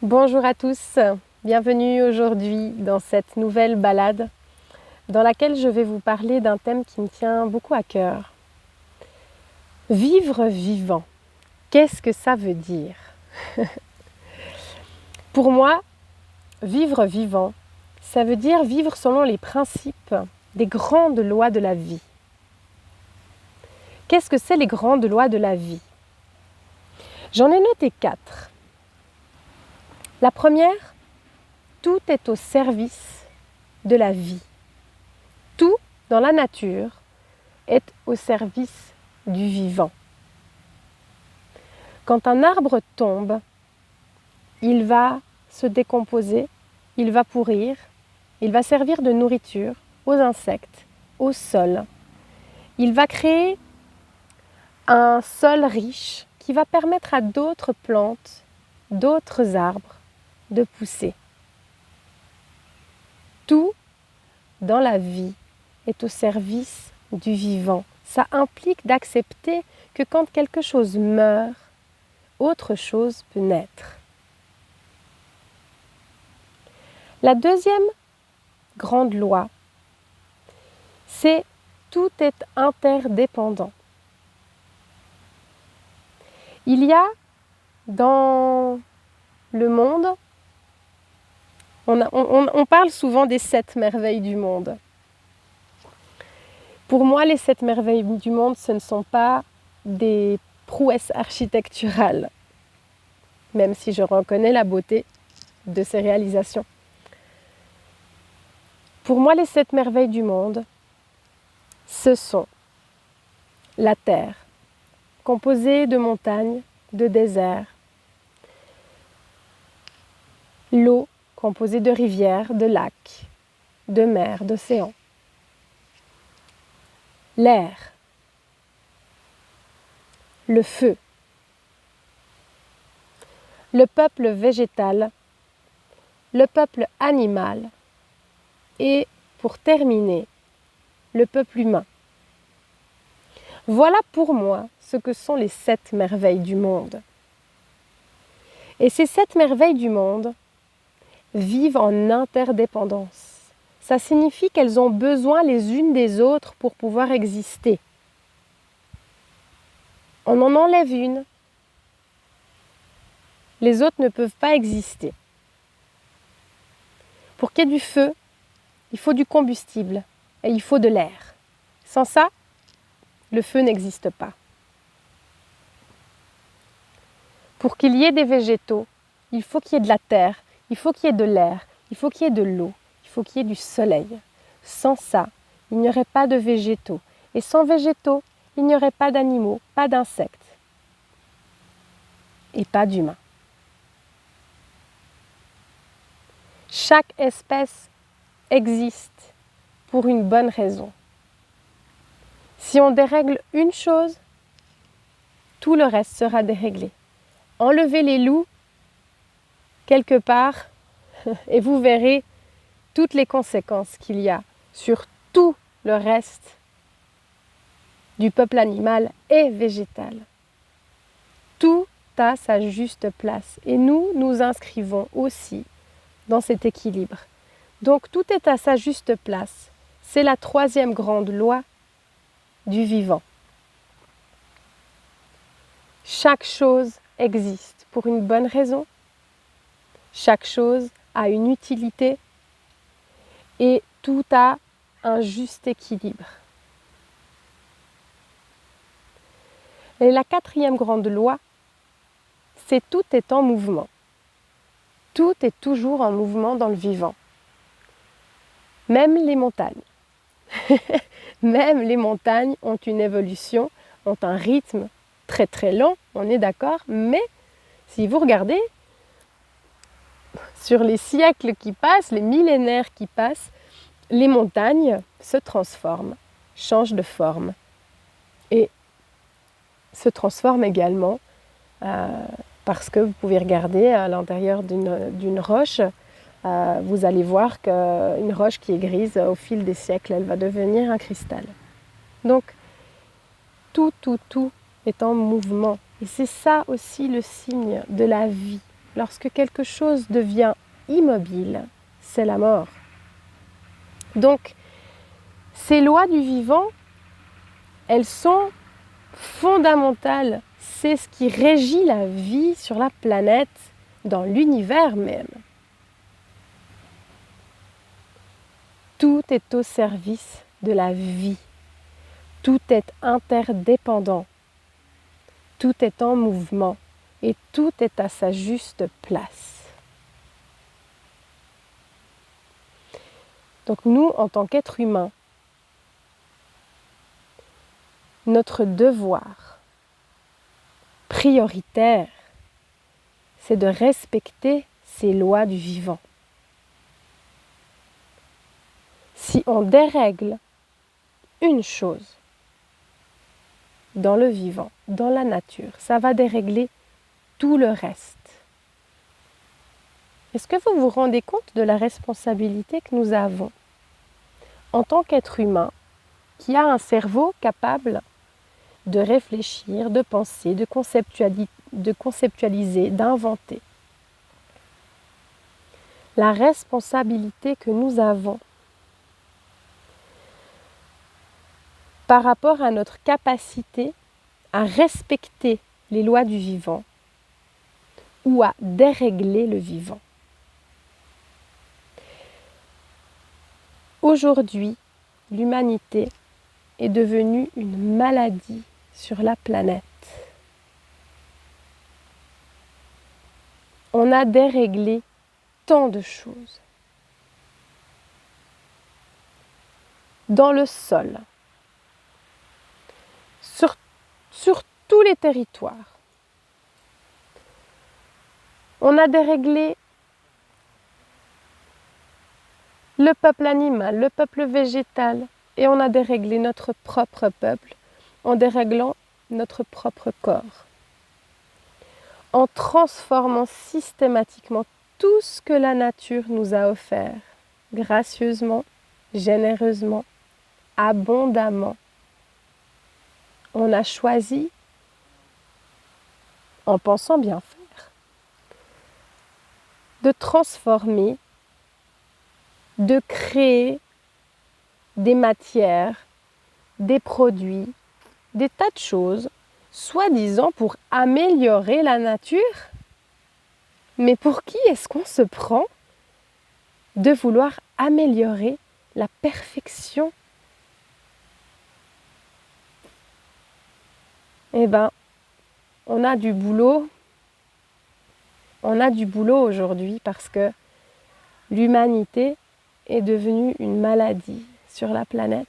Bonjour à tous, bienvenue aujourd'hui dans cette nouvelle balade dans laquelle je vais vous parler d'un thème qui me tient beaucoup à cœur. Vivre vivant, qu'est-ce que ça veut dire? Pour moi, vivre vivant, ça veut dire vivre selon les principes des grandes lois de la vie. Qu'est-ce que c'est les grandes lois de la vie? J'en ai noté 4. La première, tout est au service de la vie. Tout dans la nature est au service du vivant. Quand un arbre tombe, il va se décomposer, il va pourrir, il va servir de nourriture aux insectes, au sol. Il va créer un sol riche qui va permettre à d'autres plantes, d'autres arbres de pousser. Tout dans la vie est au service du vivant. Ça implique d'accepter que quand quelque chose meurt, autre chose peut naître. La deuxième grande loi, c'est tout est interdépendant. Il y a dans le monde, on parle souvent des 7 merveilles du monde. Pour moi, les 7 merveilles du monde, ce ne sont pas des prouesses architecturales, même si je reconnais la beauté de ces réalisations. Pour moi, les 7 merveilles du monde, ce sont la Terre, composée de montagnes, de déserts, l'eau, composée de rivières, de lacs, de mers, d'océans, l'air, le feu, le peuple végétal, le peuple animal et, pour terminer, le peuple humain. Voilà pour moi ce que sont les 7 merveilles du monde. Et ces 7 merveilles du monde vivent en interdépendance. Ça signifie qu'elles ont besoin les unes des autres pour pouvoir exister. On en enlève une, les autres ne peuvent pas exister. Pour qu'il y ait du feu, il faut du combustible et il faut de l'air. Sans ça, le feu n'existe pas. Pour qu'il y ait des végétaux, il faut qu'il y ait de la terre, il faut qu'il y ait de l'air, il faut qu'il y ait de l'eau, il faut qu'il y ait du soleil. Sans ça, il n'y aurait pas de végétaux. Et sans végétaux, il n'y aurait pas d'animaux, pas d'insectes et pas d'humains. Chaque espèce existe pour une bonne raison. Si on dérègle une chose, tout le reste sera déréglé. Enlevez les loups quelque part et vous verrez toutes les conséquences qu'il y a sur tout le reste du peuple animal et végétal. Tout a sa juste place et nous nous inscrivons aussi dans cet équilibre. Donc tout est à sa juste place. C'est la 3e grande loi du vivant. Chaque chose existe pour une bonne raison. Chaque chose a une utilité et tout a un juste équilibre. Et la 4e grande loi, c'est tout est en mouvement. Tout est toujours en mouvement dans le vivant. Même les montagnes. Même les montagnes ont une évolution, ont un rythme très très lent, on est d'accord, mais si vous regardez, sur les siècles qui passent, les millénaires qui passent, les montagnes se transforment, changent de forme et se transforment également parce que vous pouvez regarder à l'intérieur d'une roche, vous allez voir qu'une roche qui est grise, au fil des siècles, elle va devenir un cristal. Donc, tout est en mouvement. Et c'est ça aussi le signe de la vie. lorsque quelque chose devient immobile, c'est la mort. Donc, ces lois du vivant, elles sont fondamentales. C'est ce qui régit la vie sur la planète, dans l'univers même. Tout est au service de la vie. Tout est interdépendant. Tout est en mouvement et tout est à sa juste place. Donc nous, en tant qu'êtres humains, notre devoir prioritaire, c'est de respecter ces lois du vivant. Si on dérègle une chose dans le vivant, dans la nature, ça va dérégler tout le reste. Est-ce que vous vous rendez compte de la responsabilité que nous avons en tant qu'être humain qui a un cerveau capable de réfléchir, de penser, de conceptualiser, d'inventer? La responsabilité que nous avons par rapport à notre capacité à respecter les lois du vivant ou à dérégler le vivant. Aujourd'hui, l'humanité est devenue une maladie sur la planète. On a déréglé tant de choses. Dans le sol, sur tous les territoires, on a déréglé le peuple animal, le peuple végétal, et on a déréglé notre propre peuple en déréglant notre propre corps, en transformant systématiquement tout ce que la nature nous a offert, gracieusement, généreusement, abondamment. On a choisi, en pensant bien faire, de transformer, de créer des matières, des produits, des tas de choses, soi-disant pour améliorer la nature. Mais pour qui est-ce qu'on se prend de vouloir améliorer la perfection? Eh bien, on a du boulot. On a du boulot aujourd'hui parce que l'humanité est devenue une maladie sur la planète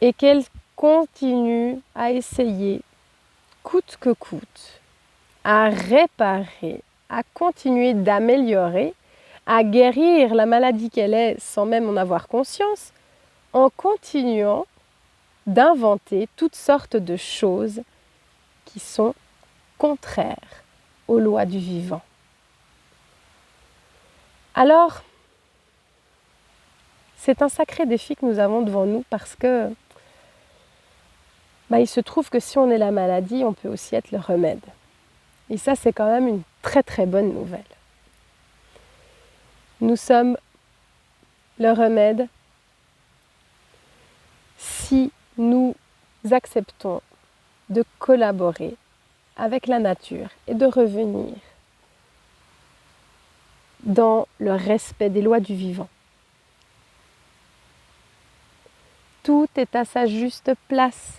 et qu'elle continue à essayer, coûte que coûte, à réparer, à continuer d'améliorer, à guérir la maladie qu'elle est sans même en avoir conscience, en continuant d'inventer toutes sortes de choses qui sont contraires aux lois du vivant. Alors, c'est un sacré défi que nous avons devant nous parce que il se trouve que si on est la maladie, on peut aussi être le remède. Et ça, c'est quand même une très très bonne nouvelle. Nous sommes le remède si nous acceptons de collaborer avec la nature et de revenir dans le respect des lois du vivant. Tout est à sa juste place.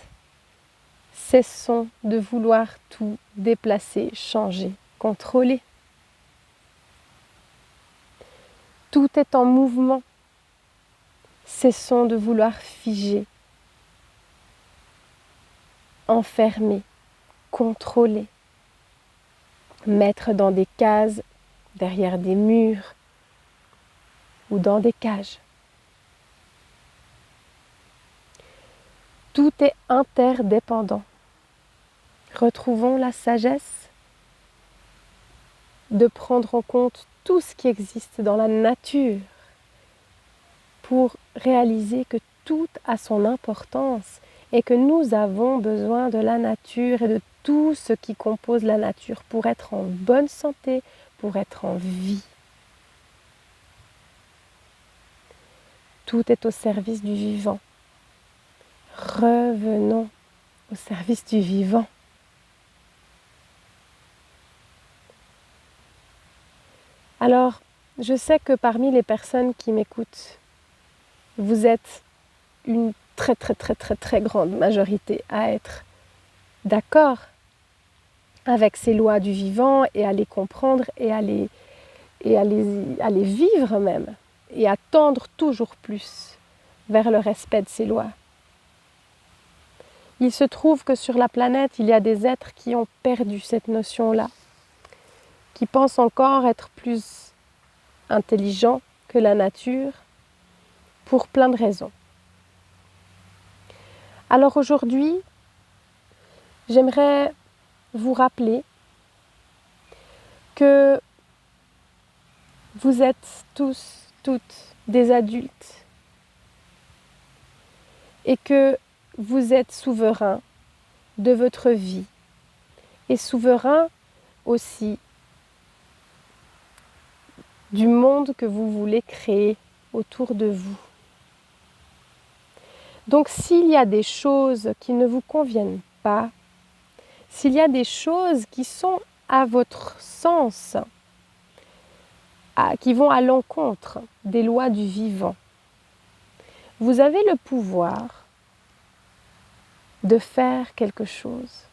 Cessons de vouloir tout déplacer, changer, contrôler. Tout est en mouvement. Cessons de vouloir figer, enfermer, contrôler, mettre dans des cases, derrière des murs ou dans des cages. Tout est interdépendant. Retrouvons la sagesse de prendre en compte tout ce qui existe dans la nature pour réaliser que tout a son importance et que nous avons besoin de la nature et de tout ce qui compose la nature pour être en bonne santé, pour être en vie. Tout est au service du vivant. Revenons au service du vivant. Alors, je sais que parmi les personnes qui m'écoutent, vous êtes une très grande majorité à être d'accord avec ces lois du vivant et à les comprendre et à les vivre même et à tendre toujours plus vers le respect de ces lois. Il se trouve que sur la planète, il y a des êtres qui ont perdu cette notion-là, qui pensent encore être plus intelligents que la nature pour plein de raisons. Alors aujourd'hui, j'aimerais vous rappeler que vous êtes tous, toutes des adultes et que vous êtes souverain de votre vie et souverain aussi du monde que vous voulez créer autour de vous. Donc s'il y a des choses qui ne vous conviennent pas, s'il y a des choses qui sont à votre sens, qui vont à l'encontre des lois du vivant, vous avez le pouvoir de faire quelque chose.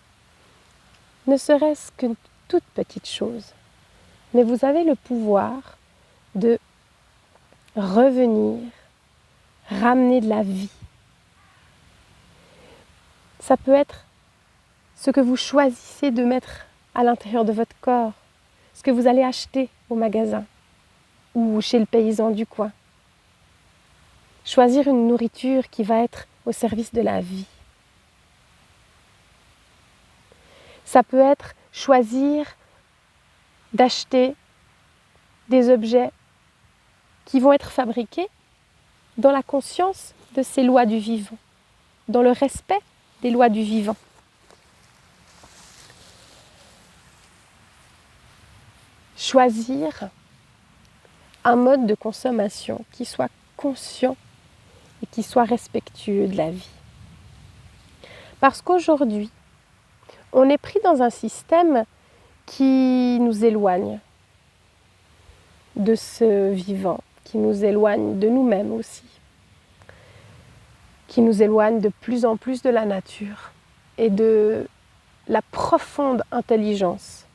Ne serait-ce qu'une toute petite chose. Mais vous avez le pouvoir de revenir, ramener de la vie. Ça peut être ce que vous choisissez de mettre à l'intérieur de votre corps, ce que vous allez acheter au magasin ou chez le paysan du coin. Choisir une nourriture qui va être au service de la vie. Ça peut être choisir d'acheter des objets qui vont être fabriqués dans la conscience de ces lois du vivant, dans le respect des lois du vivant. Choisir un mode de consommation qui soit conscient et qui soit respectueux de la vie. Parce qu'aujourd'hui, on est pris dans un système qui nous éloigne de ce vivant, qui nous éloigne de nous-mêmes aussi, qui nous éloigne de plus en plus de la nature et de la profonde intelligence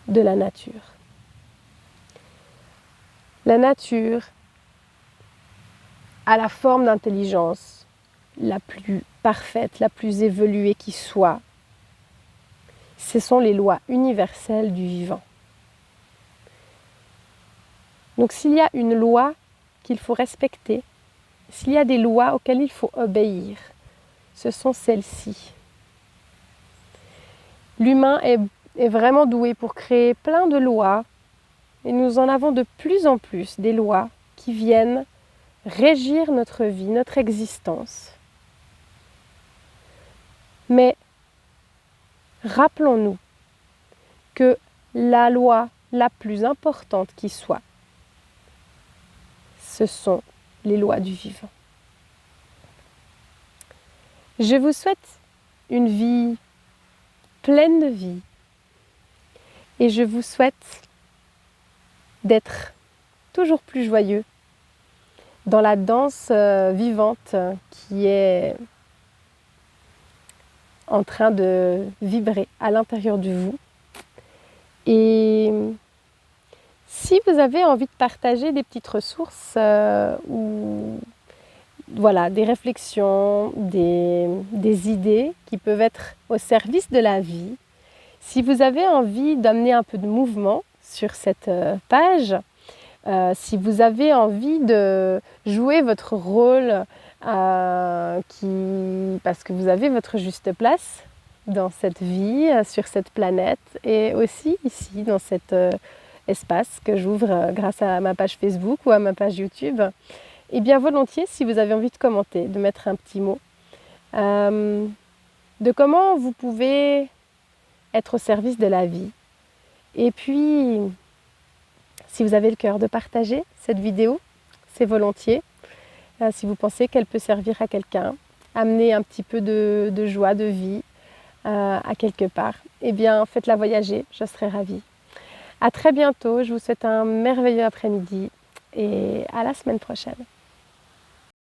de la nature. La nature a la forme d'intelligence la plus parfaite, la plus évoluée qui soit. Ce sont les lois universelles du vivant. Donc s'il y a une loi qu'il faut respecter, s'il y a des lois auxquelles il faut obéir, ce sont celles-ci. L'humain est vraiment doué pour créer plein de lois et nous en avons de plus en plus des lois qui viennent régir notre vie, notre existence. Mais rappelons-nous que la loi la plus importante qui soit, ce sont les lois du vivant. Je vous souhaite une vie pleine de vie et je vous souhaite d'être toujours plus joyeux dans la danse vivante qui est en train de vibrer à l'intérieur de vous. Et si vous avez envie de partager des petites ressources ou voilà, des réflexions, des idées qui peuvent être au service de la vie, si vous avez envie d'amener un peu de mouvement sur cette page, si vous avez envie de jouer votre rôle parce que vous avez votre juste place dans cette vie, sur cette planète et aussi ici dans cet espace que j'ouvre grâce à ma page Facebook ou à ma page YouTube, et bien volontiers si vous avez envie de commenter, de mettre un petit mot, de comment vous pouvez être au service de la vie. Et puis, si vous avez le cœur de partager cette vidéo, c'est volontiers. Si vous pensez qu'elle peut servir à quelqu'un, amener un petit peu de joie, de vie à quelque part, eh bien faites-la voyager, je serai ravie. À très bientôt, je vous souhaite un merveilleux après-midi et à la semaine prochaine.